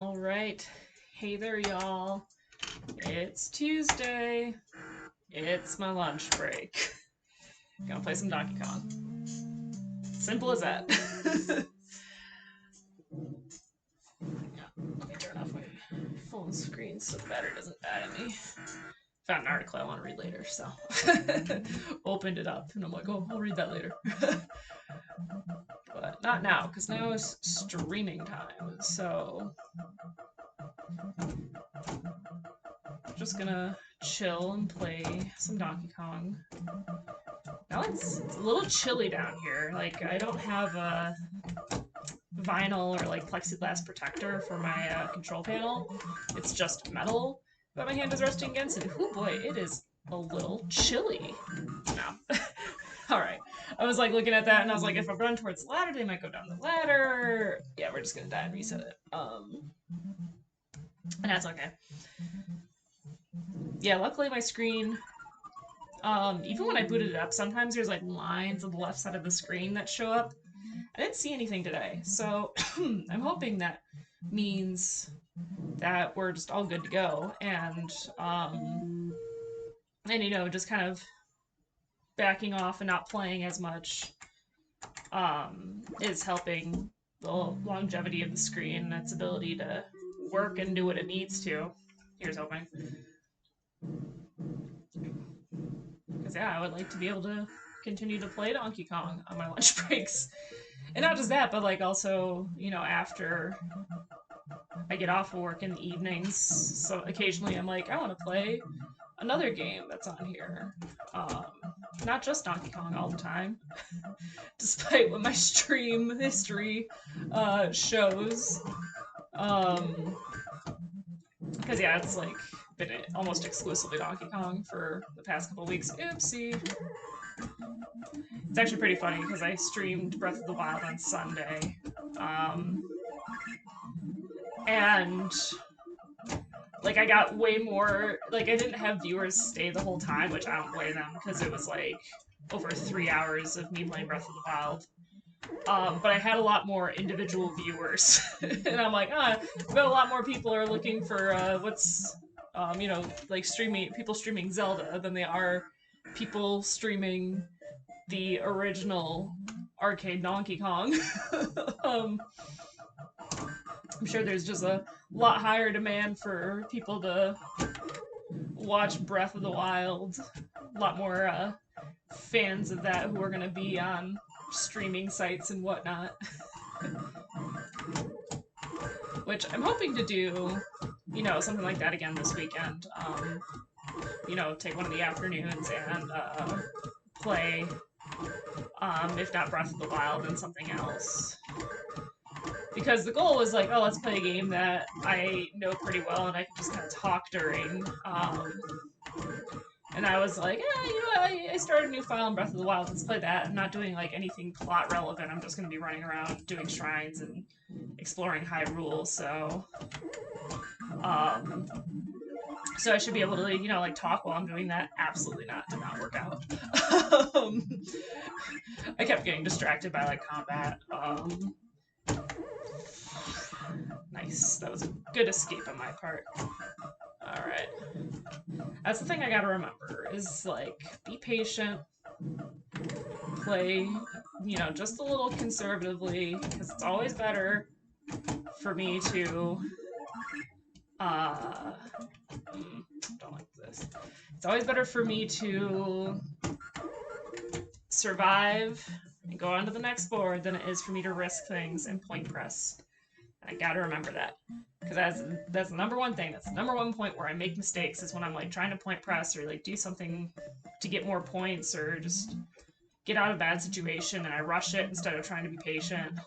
All right. Hey there, y'all. It's Tuesday. It's my lunch break. Gonna play some Donkey Kong. Simple as that. Let me turn off my phone screen so the battery doesn't die on me. Found an article I want to read later, so opened it up and I'm like, oh, I'll read that later. But not now, because now is streaming time. So just gonna chill and play some Donkey Kong. Now it's a little chilly down here. Like, I don't have a vinyl or like plexiglass protector for my control panel. It's just metal that my hand is resting against, and oh boy, it is a little chilly. No. Alright. I was like looking at that and I was like, if I run towards the ladder, they might go down the ladder. Yeah, we're just gonna die and reset it. And that's okay. Yeah, luckily my screen, even when I booted it up, sometimes there's like lines on the left side of the screen that show up. I didn't see anything today, so I'm hoping that means that we're just all good to go, and you know, just kind of backing off and not playing as much is helping the longevity of the screen and its ability to work and do what it needs to. Here's hoping. Because yeah, I would like to be able to continue to play Donkey Kong on my lunch breaks. And not just that, but like also, you know, after I get off of work in the evenings, so occasionally I'm like, I want to play another game that's on here. Not just Donkey Kong all the time, despite what my stream history shows. Because yeah, it's like been almost exclusively Donkey Kong for the past couple weeks. Oopsie. It's actually pretty funny because I streamed Breath of the Wild on Sunday. And like I got way more, like I didn't have viewers stay the whole time, which I don't blame them because it was like over 3 hours of me playing Breath of the Wild. But I had a lot more individual viewers, and I'm like, but a lot more people are looking for what's, you know, like people streaming Zelda than they are people streaming the original arcade Donkey Kong. I'm sure there's just a lot higher demand for people to watch Breath of the Wild. A lot more fans of that who are going to be on streaming sites and whatnot. Which I'm hoping to do, you know, something like that again this weekend. You know, take one of the afternoons and play, if not Breath of the Wild, then something else. Because the goal was like, oh, let's play a game that I know pretty well and I can just kind of talk during. And I was like, you know what, I started a new file in Breath of the Wild, let's play that. I'm not doing like anything plot relevant, I'm just going to be running around doing shrines and exploring Hyrule, so... So I should be able to, you know, like talk while I'm doing that. Absolutely not. Did not work out. I kept getting distracted by like combat. Nice. That was a good escape on my part. Alright. That's the thing I gotta remember, is like, be patient, play, you know, just a little conservatively, because it's always better for me to, don't like this. It's always better for me to survive and go on to the next board than it is for me to risk things and point press. And I gotta remember that. Because that's the number one thing. That's the number one point where I make mistakes, is when I'm like trying to point press or like do something to get more points or just get out of a bad situation and I rush it instead of trying to be patient.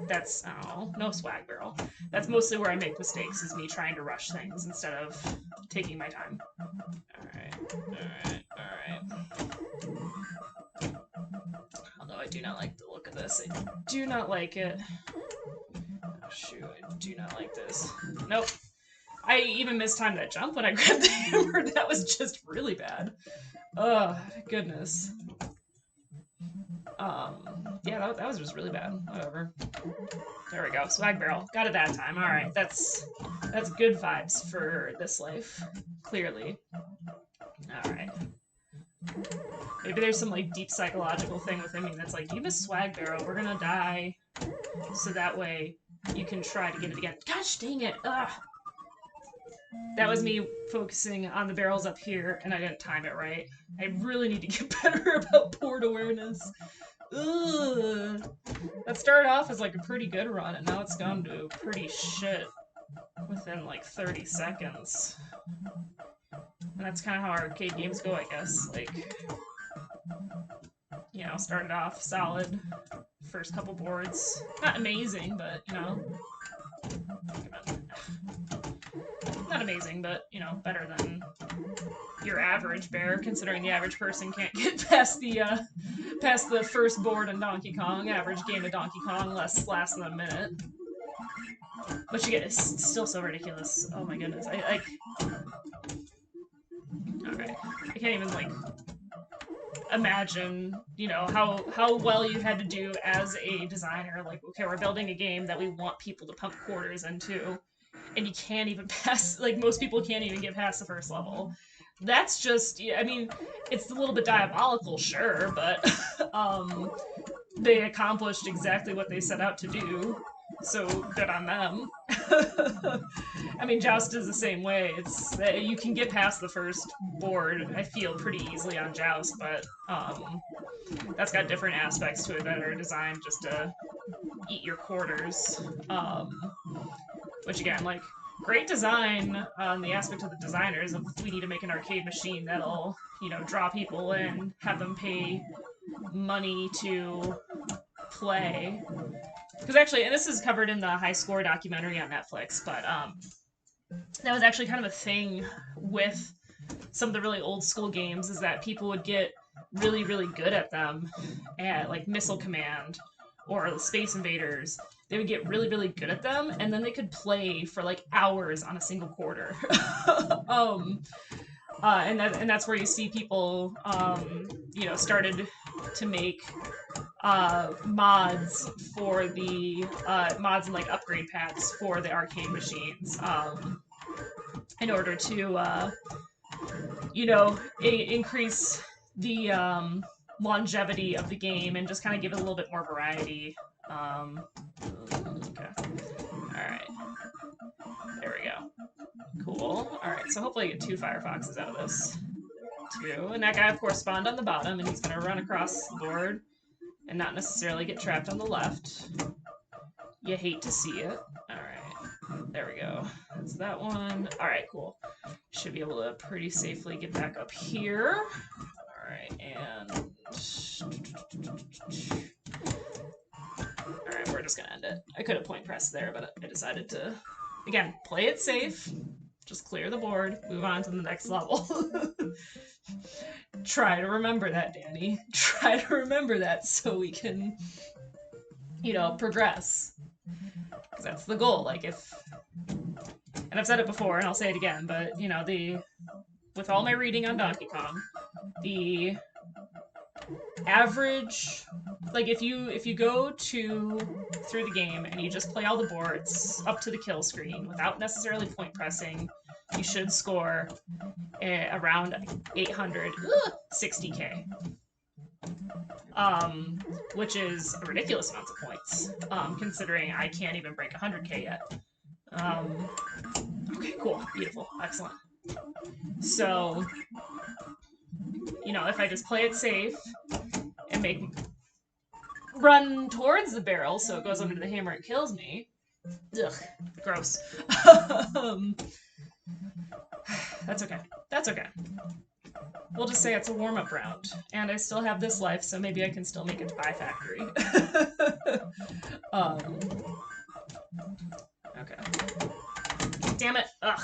That's, oh, no swag barrel. That's mostly where I make mistakes, is me trying to rush things instead of taking my time. Alright, alright, alright. Although I do not like the look of this. I do not like it. Oh shoot, I do not like this. Nope. I even mistimed that jump when I grabbed the hammer. That was just really bad. Oh, goodness. Yeah, that was just really bad. Whatever. There we go. Swag barrel. Got it that time. All right, that's good vibes for this life. Clearly. All right. Maybe there's some like deep psychological thing within me that's like, you miss swag barrel, we're gonna die, so that way you can try to get it again. Gosh dang it! Ugh. That was me focusing on the barrels up here, and I didn't time it right. I really need to get better about board awareness. Ugh. That started off as like a pretty good run, and now it's gone to pretty shit within like 30 seconds. And that's kind of how arcade games go, I guess. Like, you know, started off solid, first couple boards. Not amazing, but, you know. Not amazing, but, you know, better than your average bear, considering the average person can't get past the first board in Donkey Kong. Average game of Donkey Kong lasts than a minute. But you get, it's still so ridiculous. Oh my goodness. Alright. I can't even, like, imagine, you know, how well you had to do as a designer. Like, okay, we're building a game that we want people to pump quarters into, and you can't even pass, like, most people can't even get past the first level. That's just, I mean, it's a little bit diabolical, sure, but they accomplished exactly what they set out to do, so good on them. I mean, Joust is the same way. It's you can get past the first board, I feel, pretty easily on Joust, but that's got different aspects to it that are designed just to eat your quarters. Which again, like, great design on the aspect of the designers of we need to make an arcade machine that'll, you know, draw people in, have them pay money to play. Because actually, and this is covered in the High Score documentary on Netflix, but that was actually kind of a thing with some of the really old school games, is that people would get really, really good at them, at like Missile Command or the Space Invaders. They would get really, really good at them, and then they could play for like hours on a single quarter. And that's where you see people, you know, started to make mods for the mods and like upgrade packs for the arcade machines, in order to you know, increase the longevity of the game and just kind of give it a little bit more variety. Okay. Alright. There we go. Cool. Alright, so hopefully I get 2 Firefoxes out of this. 2. And that guy, of course, spawned on the bottom, and he's going to run across the board and not necessarily get trapped on the left. You hate to see it. Alright. There we go. That's that one. Alright, cool. Should be able to pretty safely get back up here. Alright, and... Alright, we're just gonna end it. I could have point pressed there, but I decided to, again, play it safe. Just clear the board, move on to the next level. Try to remember that, Danny. Try to remember that so we can, you know, progress. Because that's the goal. Like, if... And I've said it before, and I'll say it again, but, you know, with all my reading on Donkey Kong, the average... Like, if you go through the game and you just play all the boards up to the kill screen without necessarily point pressing, you should score around 860k. Which is a ridiculous amount of points, considering I can't even break 100k yet. Okay, cool, beautiful, excellent. So, you know, if I just play it safe and run towards the barrel so it goes under the hammer and kills me, ugh, gross. That's okay. That's okay. We'll just say it's a warm-up round, and I still have this life, so maybe I can still make it to Pie Factory. Okay. Damn it. Ugh.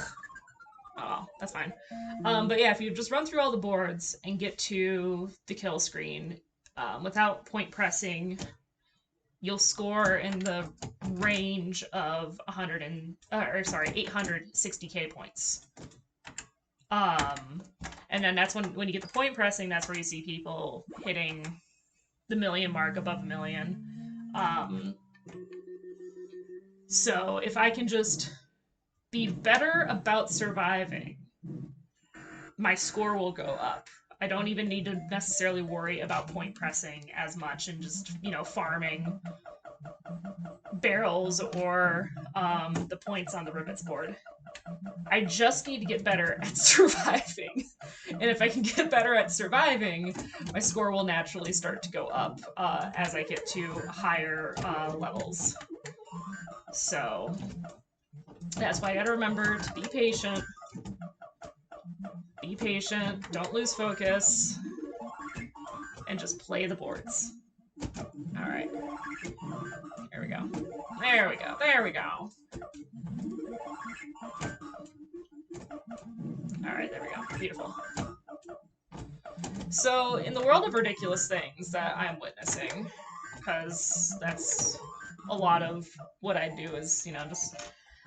Oh, that's fine. But yeah, if you just run through all the boards and get to the kill screen without point pressing, you'll score in the range of 860k points. And then that's when you get the point pressing, that's where you see people hitting the million mark, above a million. Um, so if I can just be better about surviving, my score will go up. I don't even need to necessarily worry about point pressing as much and just, farming barrels or the points on the rivets board. I just need to get better at surviving. And if I can get better at surviving, my score will naturally start to go up as I get to higher levels. So that's why I gotta remember to be patient. Be patient, don't lose focus, and just play the boards. Alright. There we go. There we go. There we go. Alright, there we go. Beautiful. So, in the world of ridiculous things that I'm witnessing, because that's a lot of what I do is,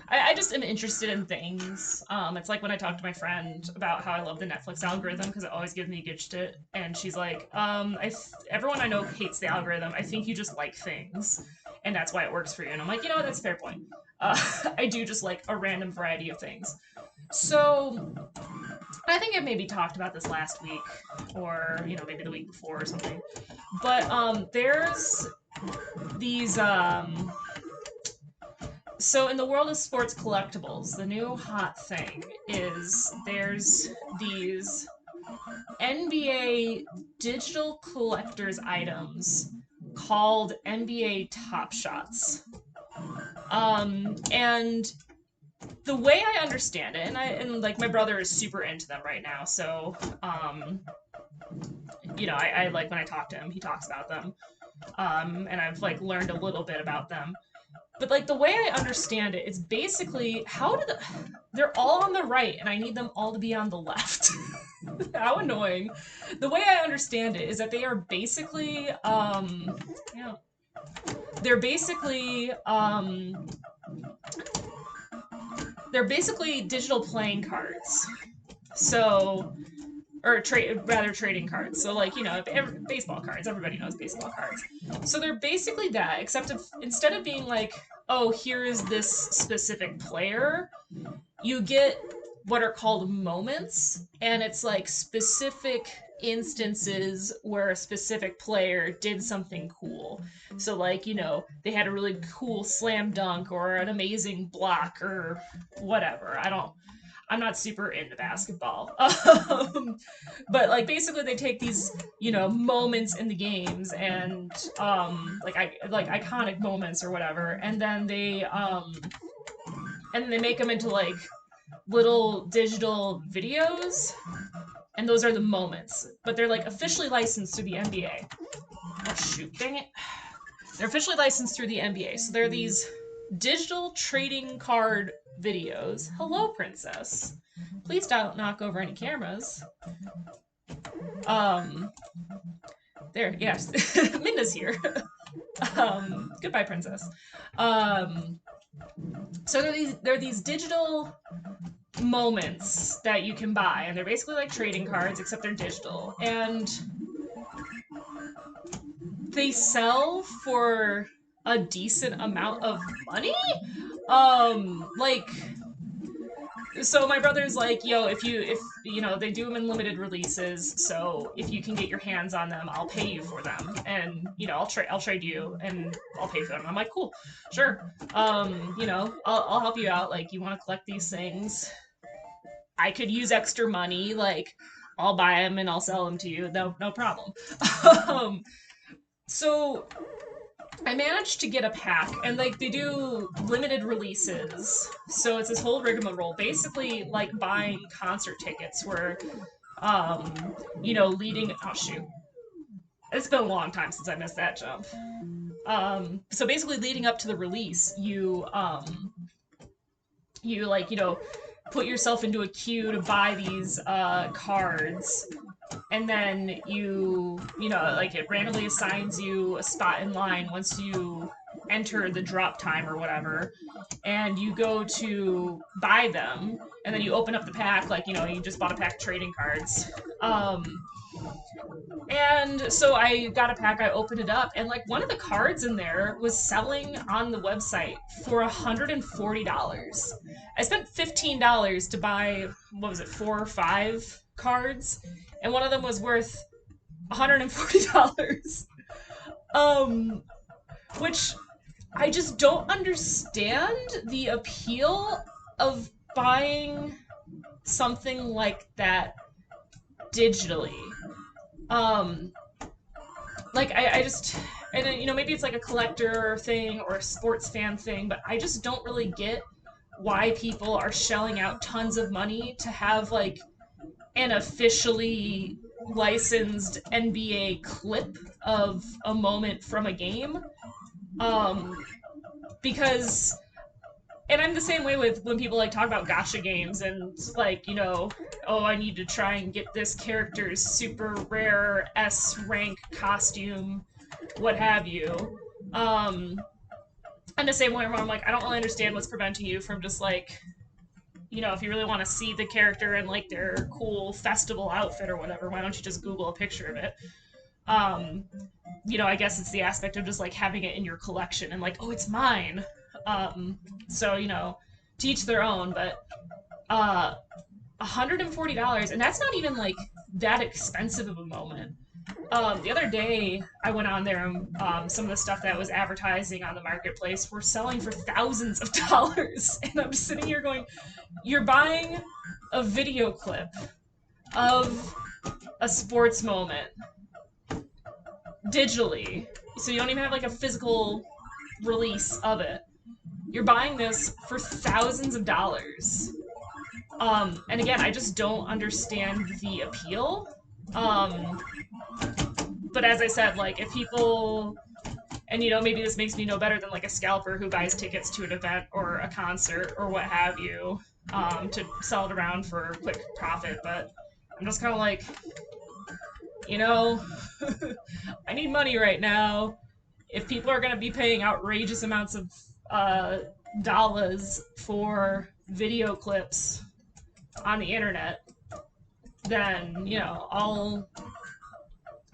I just am interested in things. It's like when I talk to my friend about how I love the Netflix algorithm because it always gives me good shit, and she's like, everyone I know hates the algorithm. I think you just like things, and that's why it works for you. And I'm like, that's a fair point. I do just like a random variety of things. So I think I maybe talked about this last week, or maybe the week before or something. But there's these So in the world of sports collectibles, the new hot thing is there's these NBA digital collector's items called NBA Top Shots. And the way I understand it, and like my brother is super into them right now, so I like when I talk to him, he talks about them. And I've like learned a little bit about them. But like the way I understand it, it's basically they're all on the right and I need them all to be on the left. How annoying. The way I understand it is that they are basically they're basically digital playing cards. So or trading cards. So like, baseball cards, everybody knows baseball cards. So they're basically that, except instead of being like, oh, here is this specific player, you get what are called moments, and it's like specific instances where a specific player did something cool. So like, they had a really cool slam dunk or an amazing block or whatever. I'm not super into basketball. But like basically they take these, moments in the games and like iconic moments or whatever, and then they make them into like little digital videos, and those are the moments. But they're like officially licensed to the NBA. Oh shoot, dang it. They're officially licensed through the NBA. So they're these digital trading card videos. Hello, princess. Please don't knock over any cameras. There, yes. Minda's here. Goodbye, princess. So they're these digital moments that you can buy, and they're basically like trading cards, except they're digital. And they sell for a decent amount of money. So my brother's like, yo, if they do them in limited releases, so if you can get your hands on them, I'll pay you for them, and I'll trade you, and I'll pay for them. I'm like, cool, sure. I'll help you out. Like, you want to collect these things? I could use extra money. Like, I'll buy them and I'll sell them to you. No problem. So I managed to get a pack, and like they do limited releases, so it's this whole rigmarole, basically like buying concert tickets where oh shoot, it's been a long time since I missed that jump. So basically leading up to the release, you put yourself into a queue to buy these cards, and then it randomly assigns you a spot in line once you enter the drop time or whatever, and you go to buy them, and then you open up the pack, like, you just bought a pack of trading cards. And so I got a pack, I opened it up, and like one of the cards in there was selling on the website for $140. I spent $15 to buy, what was it, 4 or 5 cards, and one of them was worth $140. Um, which I just don't understand the appeal of buying something like that digitally. Um, like I just, and then, maybe it's like a collector thing or a sports fan thing, but I just don't really get why people are shelling out tons of money to have like an officially licensed NBA clip of a moment from a game. Um, because and I'm the same way with when people like talk about gacha games and like, oh, I need to try and get this character's super rare S rank costume, what have you. Um, and the same way where I'm like, I don't really understand what's preventing you from just like, if you really want to see the character in like their cool festival outfit or whatever, why don't you just Google a picture of it? Um, I guess it's the aspect of just like having it in your collection and like, oh, it's mine. So, to each their own, but $140, and that's not even like that expensive of a moment. The other day, I went on there and some of the stuff that was advertising on the marketplace were selling for thousands of dollars. And I'm just sitting here going, you're buying a video clip of a sports moment digitally, so you don't even have like a physical release of it. You're buying this for thousands of dollars. And again, I just don't understand the appeal. Um, but as I said, like if people, and maybe this makes me no better than like a scalper who buys tickets to an event or a concert or what have you, to sell it around for a quick profit. But I'm just kind of like, I need money right now. If people are going to be paying outrageous amounts of dollars for video clips on the internet, then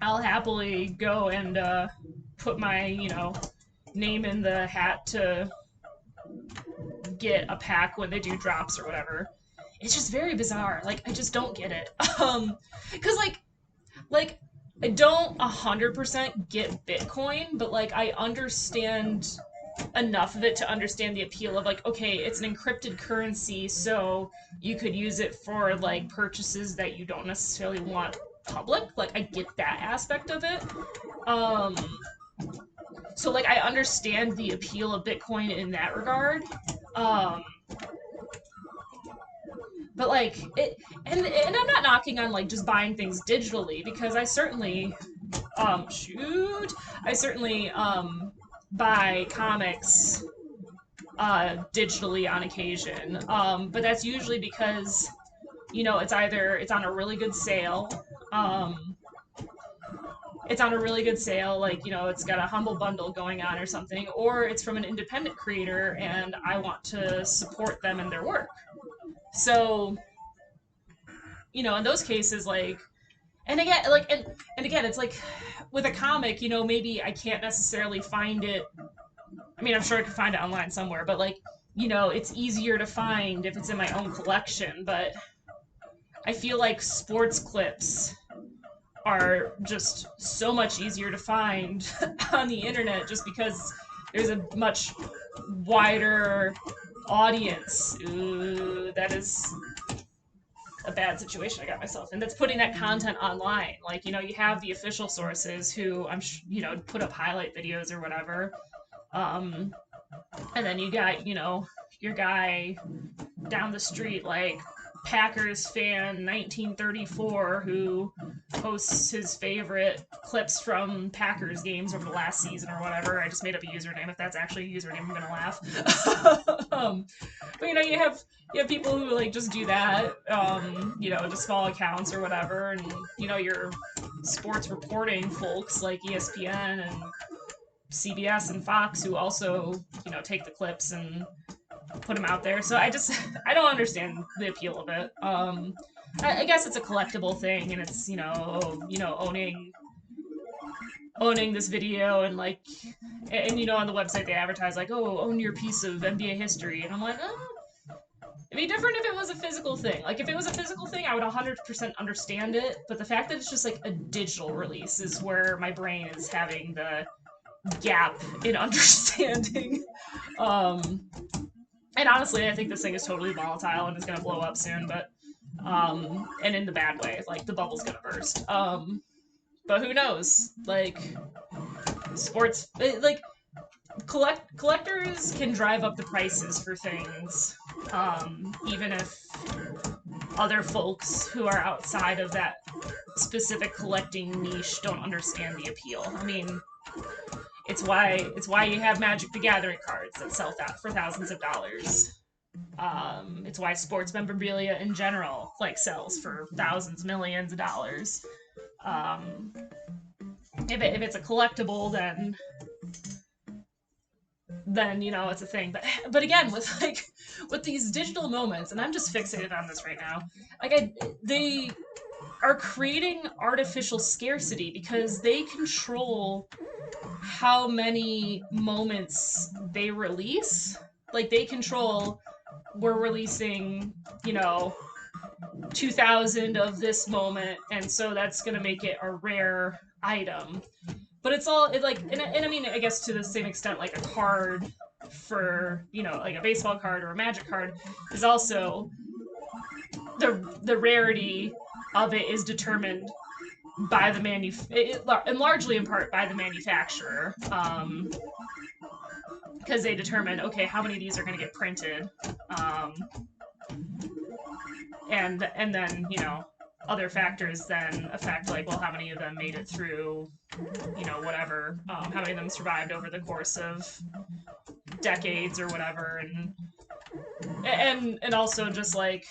I'll happily go and put my name in the hat to get a pack when they do drops or whatever. It's just very bizarre. Like I just don't get it. Because like I don't 100% get Bitcoin, but like I understand enough of it to understand the appeal of like, okay, it's an encrypted currency, so you could use it for like purchases that you don't necessarily want public. Like I get that aspect of it. Um, so like I understand the appeal of Bitcoin in that regard. Um, but like it, and I'm not knocking on like just buying things digitally because I certainly I certainly buy comics digitally on occasion. But that's usually because it's on a really good sale. Um, it's on a really good sale, like it's got a humble bundle going on or something, or it's from an independent creator and I want to support them and their work. So in those cases, like, and again, and again, it's like with a comic, maybe I can't necessarily find it. I mean, I'm sure I could find it online somewhere, but like, it's easier to find if it's in my own collection. But I feel like sports clips are just so much easier to find on the internet just because there's a much wider audience. Ooh, that is a bad situation I got myself in. That's putting that content online. Like, you have the official sources who put up highlight videos or whatever. And then you got, your guy down the street, like Packers fan 1934, who posts his favorite clips from Packers games over the last season or whatever. I just made up a username. If that's actually a username, I'm gonna laugh. But you have people who like just do that, just small accounts or whatever, and your sports reporting folks like ESPN and CBS and Fox who also take the clips and put them out there. So I don't understand the appeal of it. I guess it's a collectible thing, and it's owning this video, and like, and on the website they advertise like, oh, own your piece of NBA history, and I'm like, oh. It'd be different if it was a physical thing. Like, if it was a physical thing, I would 100% understand it. But the fact that it's just like a digital release is where my brain is having the gap in understanding. And honestly, I think this thing is totally volatile and is gonna blow up soon. But and in the bad way, like the bubble's gonna burst. But who knows? Like, sports, like collectors can drive up the prices for things, even if other folks who are outside of that specific collecting niche don't understand the appeal. I mean, it's why you have Magic the Gathering cards that sell for thousands of dollars. It's why sports memorabilia in general like sells for thousands, millions of dollars. If it's a collectible, then it's a thing. But again, with these digital moments, and I'm just fixated on this right now. Like, they are creating artificial scarcity because they control how many moments they release. Like, they control, we're releasing 2,000 of this moment, and so that's gonna make it a rare item. But it's all and I mean, I guess to the same extent, like a card for like a baseball card or a Magic card is also the rarity of it is determined by the and largely in part by the manufacturer, because they determine, okay, how many of these are going to get printed, and then other factors then affect, like, well, how many of them made it through, whatever, how many of them survived over the course of decades or whatever, and also just like,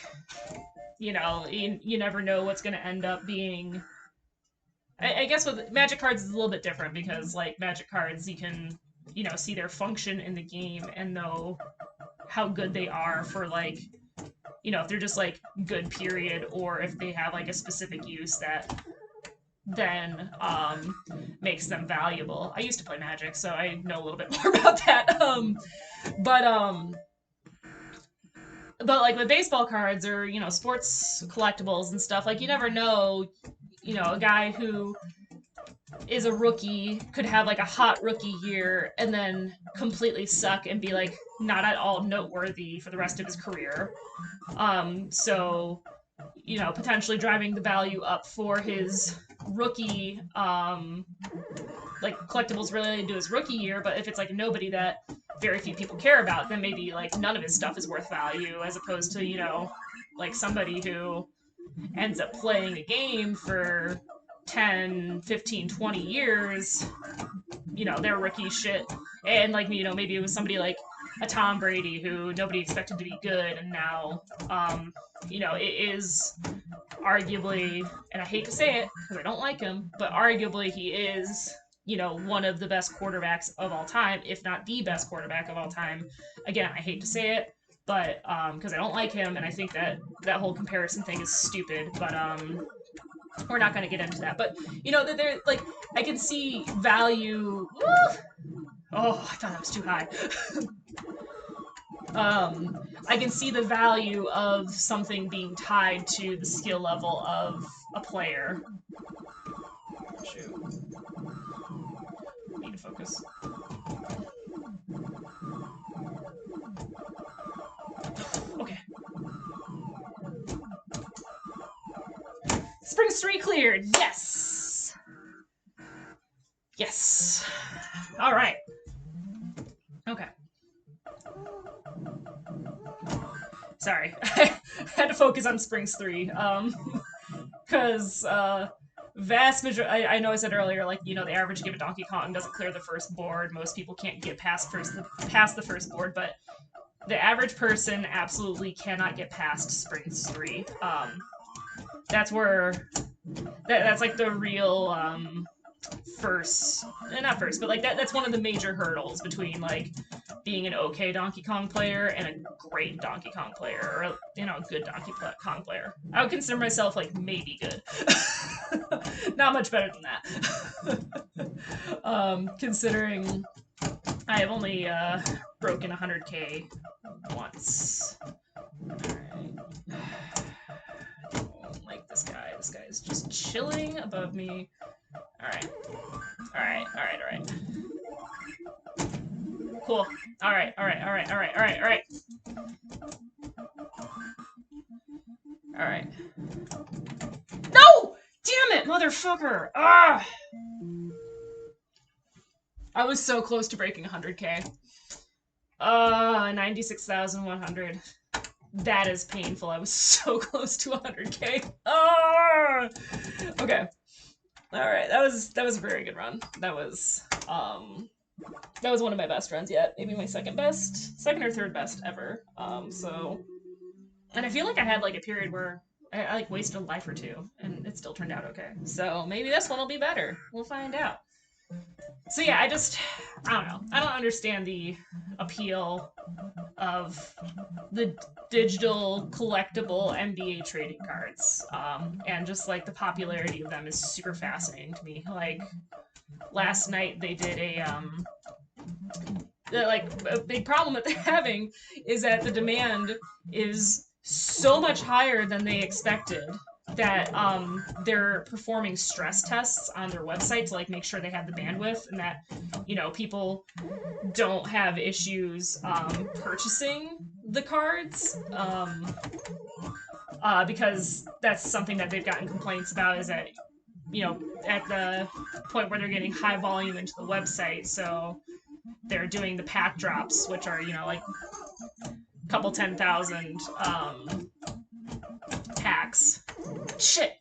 you never know what's going to end up being. I guess with Magic cards it's a little bit different because, like, Magic cards, you can see their function in the game and know how good they are for, like, if they're just like good period, or if they have like a specific use that then makes them valuable. I used to play Magic, so I know a little bit more about that. But like with baseball cards or sports collectibles and stuff, like, you never know. A guy who is a rookie could have like a hot rookie year and then completely suck and be like not at all noteworthy for the rest of his career. So potentially driving the value up for his rookie, like collectibles related to his rookie year. But if it's like nobody that very few people care about, then maybe like none of his stuff is worth value, as opposed to like somebody who ends up playing a game for 10, 15, 20 years, their rookie shit. And like, maybe it was somebody like a Tom Brady who nobody expected to be good, and now, it is arguably, and I hate to say it because I don't like him, but arguably he is, one of the best quarterbacks of all time, if not the best quarterback of all time. Again, I hate to say it, but because I don't like him, and I think that whole comparison thing is stupid, but we're not going to get into that. But that they're like, I can see value. Oh, I thought that was too high. I can see the value of something being tied to the skill level of a player. Shoot. Need to focus. Okay. Springs 3 cleared. Yes. Yes. All right. Okay. Sorry, I had to focus on Springs 3, because vast majority. I know I said earlier, like, the average game of Donkey Kong doesn't clear the first board. Most people can't get past the first board, but the average person absolutely cannot get past Springs 3. That's where that's like the real first, not first, but like that's one of the major hurdles between like being an okay Donkey Kong player and a great Donkey Kong player, or a good Donkey Kong player. I would consider myself like maybe good. Not much better than that. Considering I have only broken 100k once. Alright. I don't like this guy. This guy is just chilling above me. Alright. Alright, alright, alright. Cool. Alright, alright, alright, alright, alright, alright. Alright. No! Damn it, motherfucker! Ah! I was so close to breaking 100k. 96,100. That is painful. I was so close to 100k. Ah! Okay. Alright, that was a very good run. That was one of my best runs yet. Maybe my second or third best ever. And I feel like I had like a period where I like wasted a life or two, and it still turned out okay. So maybe this one will be better. We'll find out. So yeah, I don't know. I don't understand the appeal of the digital collectible NBA trading cards. And just like the popularity of them is super fascinating to me. Like last night they did a big problem that they're having is that the demand is so much higher than they expected that they're performing stress tests on their website to like make sure they have the bandwidth and that people don't have issues purchasing the cards, because that's something that they've gotten complaints about, is that at the point where they're getting high volume into the website, so they're doing the pack drops, which are like a couple 10,000 packs. Shit.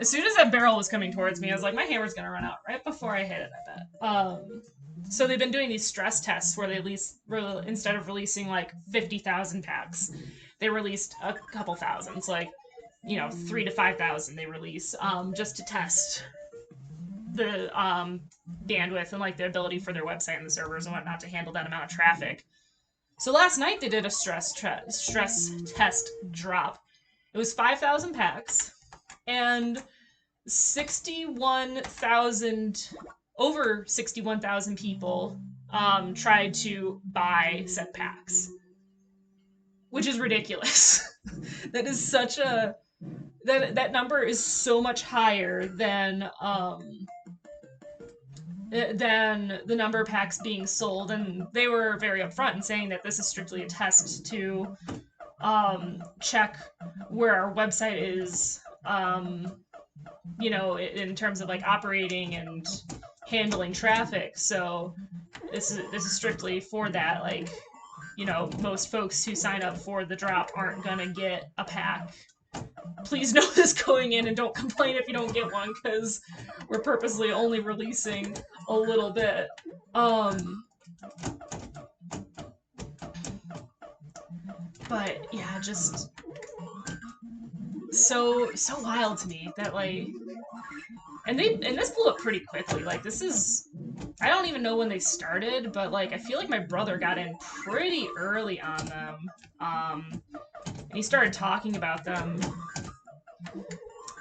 As soon as that barrel was coming towards me, I was like, my hammer's gonna run out right before I hit it, I bet. So they've been doing these stress tests where they instead of releasing like 50,000 packs, they released a couple thousand. It's like, 3 to 5,000 they release, just to test the bandwidth and like the ability for their website and the servers and whatnot to handle that amount of traffic. So last night they did a stress test drop. It was 5,000 packs, and over 61,000 people tried to buy said packs, which is ridiculous. That is such a that number is so much higher than the number of packs being sold, and they were very upfront in saying that this is strictly a test to check where our website is, in terms of like operating and handling traffic. So this is strictly for that. Like, most folks who sign up for the drop aren't gonna get a pack. Please know this going in and don't complain if you don't get one, because we're purposely only releasing a little bit. But yeah, just so wild to me that like, and this blew up pretty quickly. Like this is, I don't even know when they started, but like I feel like my brother got in pretty early on them, and he started talking about them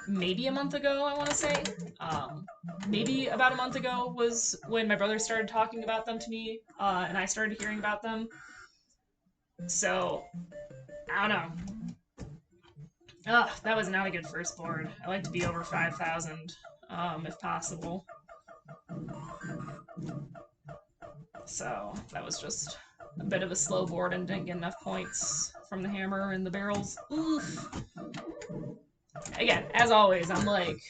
maybe a month ago, I want to say. Maybe about a month ago was when my brother started talking about them to me, and I started hearing about them. So, I don't know. Ugh, that was not a good first board. I like to be over 5,000, if possible. So, that was just a bit of a slow board and didn't get enough points from the hammer and the barrels. Oof. Again, as always, I'm like,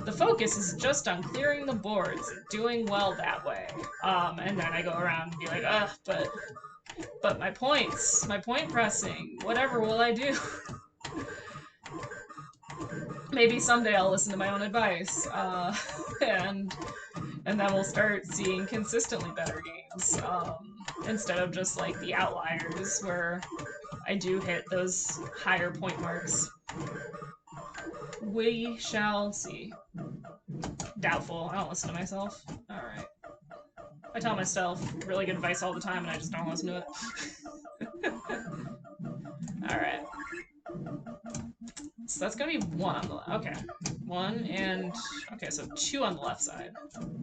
the focus is just on clearing the boards, doing well that way. And then I go around and be like, ugh, but my points, my point pressing, whatever will I do? Maybe someday I'll listen to my own advice, and then we'll start seeing consistently better games, instead of just like the outliers where I do hit those higher point marks. We shall see. Doubtful. I don't listen to myself. Alright. I tell myself really good advice all the time and I just don't listen to it. Alright. So that's gonna be 1 on the left. Okay. 1 and... Okay, so 2 on the left side.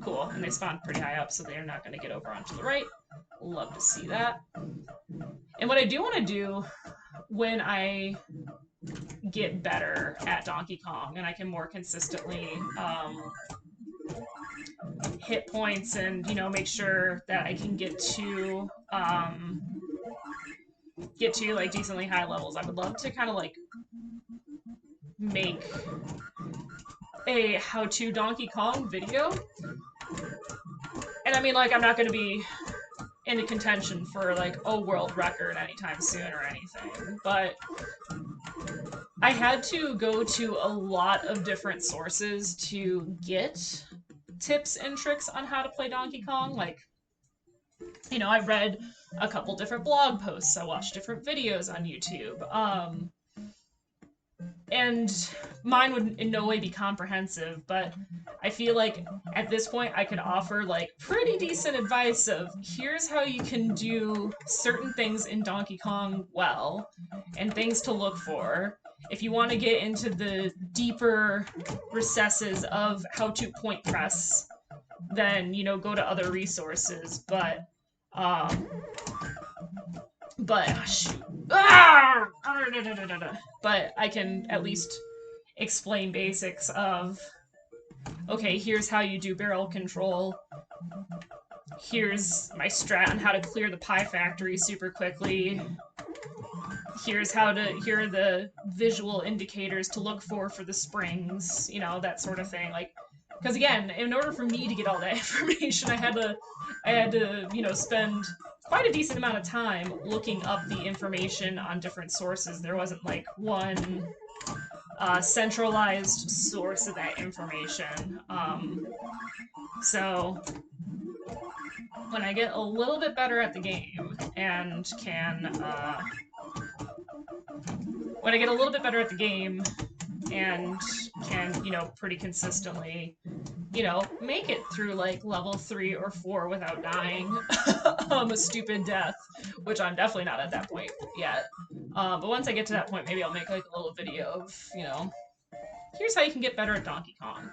Cool. And they spawn pretty high up, so they're not gonna get over onto the right. Love to see that. And what I do want to do when I get better at Donkey Kong and I can more consistently hit points and, you know, make sure that I can get to like decently high levels, I would love to kind of like make a how-to Donkey Kong video. And I mean, like, I'm not going to be into contention for like a world record anytime soon or anything, but I had to go to a lot of different sources to get tips and tricks on how to play Donkey Kong. Like, you know, I read a couple different blog posts, I watched different videos on YouTube, and mine would in no way be comprehensive, but I feel like at this point I could offer like pretty decent advice of here's how you can do certain things in Donkey Kong well, and things to look for. If you want to get into the deeper recesses of how to point press, then, you know, go to other resources, but shoot. But I can at least explain basics of, okay, here's how you do barrel control. Here's my strat on how to clear the pie factory super quickly. Here are the visual indicators to look for the springs, you know, that sort of thing. Like, because again, in order for me to get all that information, I had to, you know, spend quite a decent amount of time looking up the information on different sources. There wasn't like one centralized source of that information. So when I get a little bit better at the game and can you know, pretty consistently, you know, make it through like level 3 or 4 without dying a stupid death, which I'm definitely not at that point yet. But once I get to that point, maybe I'll make like a little video of, you know, here's how you can get better at Donkey Kong.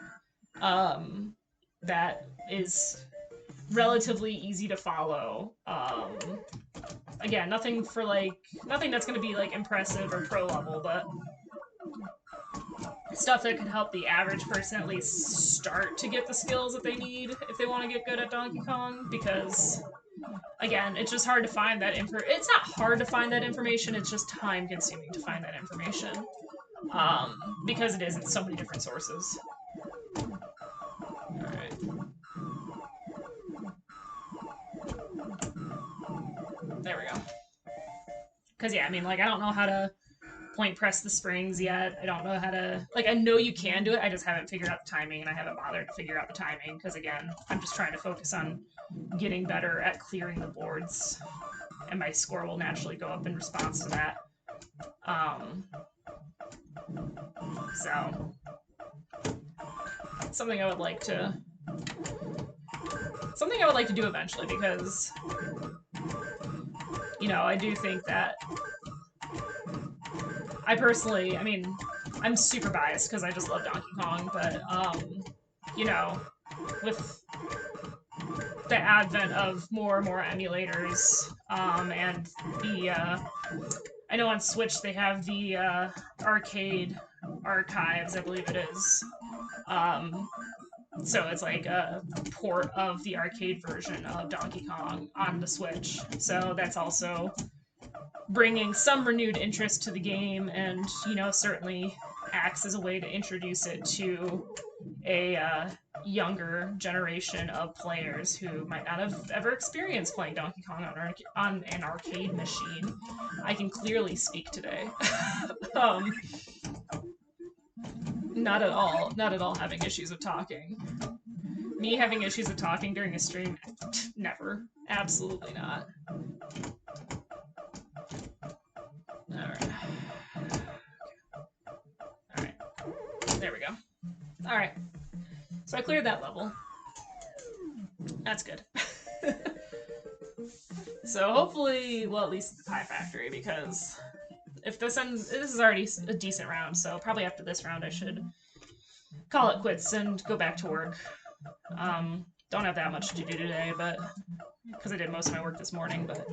That is relatively easy to follow. Again, nothing that's gonna be like impressive or pro level, but stuff that could help the average person at least start to get the skills that they need if they want to get good at Donkey Kong, because again, it's just hard to find that it's not hard to find that information, it's just time consuming to find that information. Because it is in so many different sources. Alright. There we go. Because yeah, I mean, like, I don't know how to point press the springs yet. I don't know how to, like, I know you can do it, I just haven't figured out the timing, and I haven't bothered to figure out the timing, because again, I'm just trying to focus on getting better at clearing the boards, and my score will naturally go up in response to that. So, something I would like to do eventually, because, you know, I do think that I personally, I mean, I'm super biased because I just love Donkey Kong, but, you know, with the advent of more and more emulators, and the, I know on Switch they have the, arcade archives, I believe it is, so it's like a port of the arcade version of Donkey Kong on the Switch, so that's also bringing some renewed interest to the game, and, you know, certainly acts as a way to introduce it to a younger generation of players who might not have ever experienced playing Donkey Kong on an arcade machine. I can clearly speak today. Not at all having issues with talking. Me having issues with talking during a stream? Never. Absolutely not. Alright. Alright. There we go. Alright. So I cleared that level. That's good. So hopefully, well, at least the Pie Factory, because if this ends, this is already a decent round, so probably after this round I should call it quits and go back to work. Don't have that much to do today, but because I did most of my work this morning, but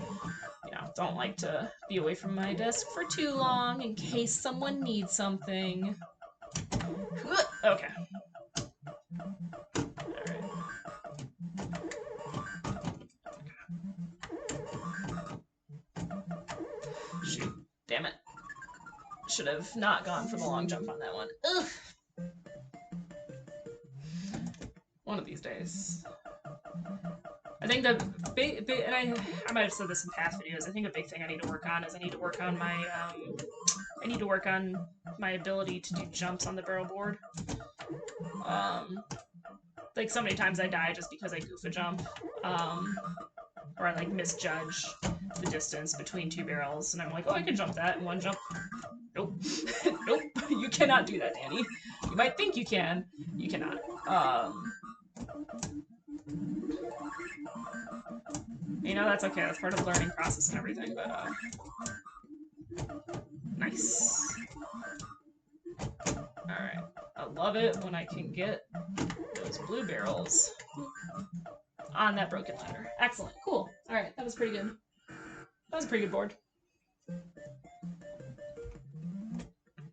you know, don't like to be away from my desk for too long in case someone needs something. Okay. Alright. Shoot. Damn it. Should have not gone for the long jump on that one. Ugh. One of these days. I think the big and I might have said this in past videos. I think a big thing I need to work on is I need to work on my ability to do jumps on the barrel board. Like so many times I die just because I goof a jump, or I like misjudge the distance between two barrels, and I'm like, oh, I can jump that in one jump. Nope, nope, you cannot do that, Danny. You might think you can, you cannot. You know, that's okay, that's part of the learning process and everything, but, nice. Alright, I love it when I can get those blue barrels on that broken ladder. Excellent, cool. Alright, that was pretty good. That was a pretty good board.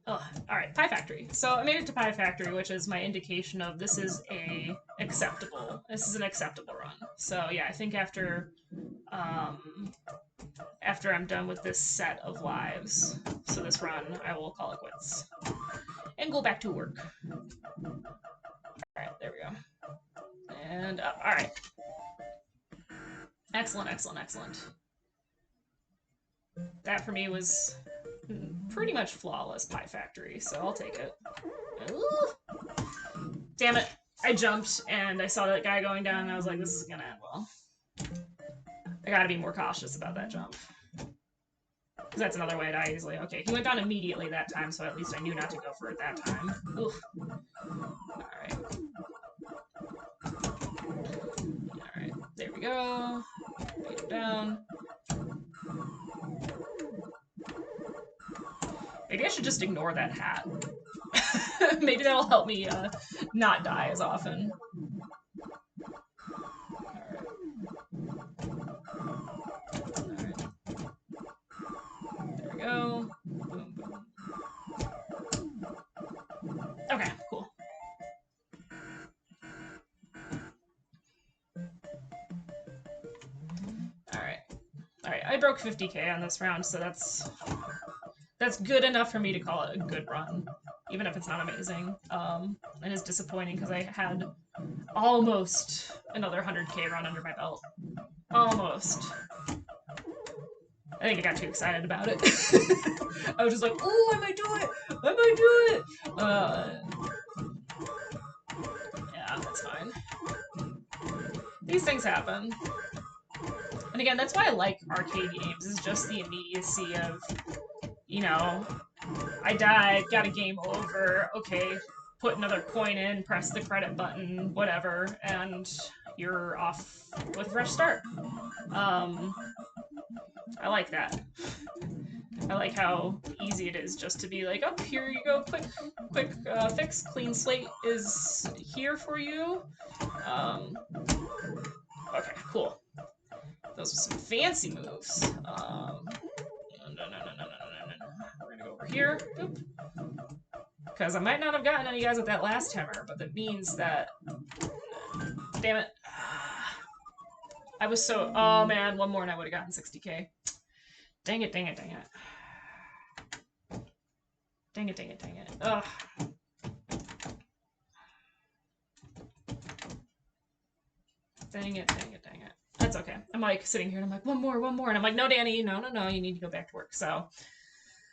Oh, alright, Pie Factory. So I made it to Pie Factory, which is my indication of this is an acceptable run. So yeah, I think after I'm done with this set of lives, so this run, I will call it quits. And go back to work. Alright, there we go. And up, alright. Excellent, excellent, excellent. That for me was pretty much flawless Pie Factory, so I'll take it. Ooh. Damn it. I jumped and I saw that guy going down and I was like, this is gonna end well. I gotta be more cautious about that jump. Because that's another way I die easily. Okay, he went down immediately that time, so at least I knew not to go for it that time. Oof. Alright. Alright, there we go. Beat him down. Maybe I should just ignore that hat. Maybe that'll help me not die as often. Alright. There we go. Boom, boom. Okay, cool. Alright. Alright, I broke 50k on this round, so that's good enough for me to call it a good run, even if it's not amazing. It is disappointing because I had almost another 100k run under my belt. Almost. I think I got too excited about it. I was just like, oh, I might do it! I might do it! Yeah, that's fine. These things happen. And again, that's why I like arcade games, is just the immediacy of, you know, I died, got a game over, okay, put another coin in, press the credit button, whatever, and you're off with a fresh start. I like that. I like how easy it is just to be like, oh, here you go, quick fix, clean slate is here for you. Okay, cool. Those are some fancy moves. No. We're gonna go over here. Oop. Because I might not have gotten any guys with that last hammer, but that means that... Damn it. I was so... Oh man, one more and I would have gotten 60k. Dang it, dang it, dang it. Dang it, dang it, dang it. Ugh. Dang it, dang it, dang it. That's okay. I'm like sitting here and I'm like, one more. And I'm like, no, Danny, no, you need to go back to work. So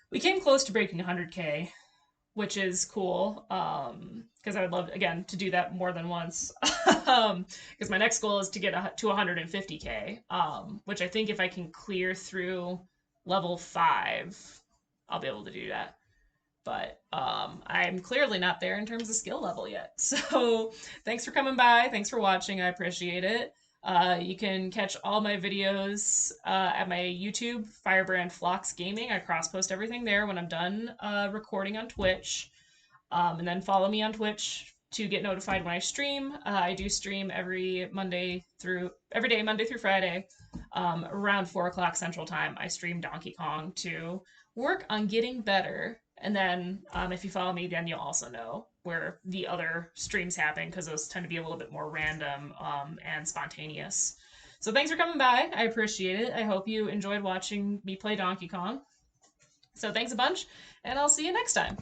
we came close to breaking 100k, which is cool. Because I would love, again, to do that more than once. Because my next goal is to get to 150k, which I think if I can clear through level 5, I'll be able to do that. but I'm clearly not there in terms of skill level yet. So thanks for coming by. Thanks for watching. I appreciate it. You can catch all my videos at my YouTube, Firebrand Flocks Gaming. I cross post everything there when I'm done recording on Twitch. And then follow me on Twitch to get notified when I stream. I do stream every day, Monday through Friday, around 4 o'clock Central Time. I stream Donkey Kong to work on getting better. And then if you follow me, then you'll also know where the other streams happen because those tend to be a little bit more random and spontaneous. So thanks for coming by. I appreciate it. I hope you enjoyed watching me play Donkey Kong. So thanks a bunch, and I'll see you next time.